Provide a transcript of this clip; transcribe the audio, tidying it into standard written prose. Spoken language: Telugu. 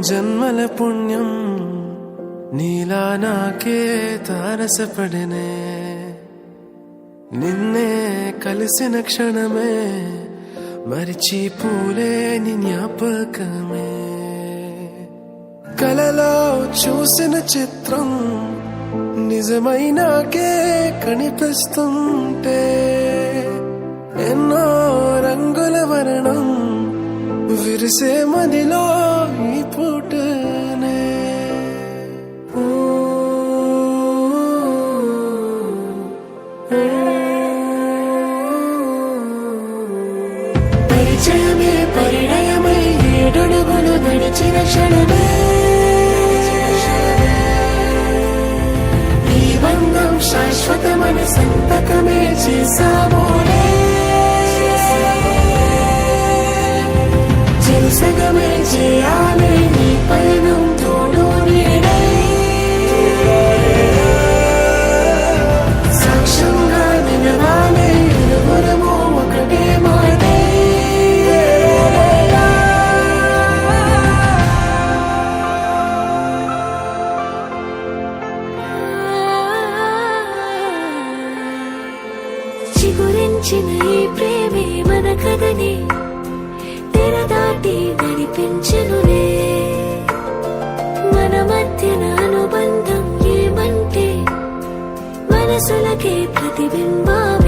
జన్మల పుణ్యం నీలా నాకే తారసపడనే నిన్నే కలిసిన క్షణమే మరిచిపోలేని జ్ఞాపకమే కలలో చూసిన చిత్రం నిజమైనాకే కనిపిస్తుంటే ఎన్నో రంగుల వర్ణం విరిసే మదిలో ఈ పూటనే పరిచయమే పరిణయమై ఏడడుగులు నడిచిన క్షణమే ఈ బంధం శాశ్వతమని సంతకమే చేసామోనే సగమే చేయాలి నీ పయనం తోడు నీడై సాక్ష్యంగా నిలవాలి ఇరువురము ఒకటే మాటే చిగురించిన ఈ ప్రేమే మన కథని తెరదాటి నడిపించనులే మన మధ్యన అనుబంధం ఏమంటే మనసులకే ప్రతిబింబం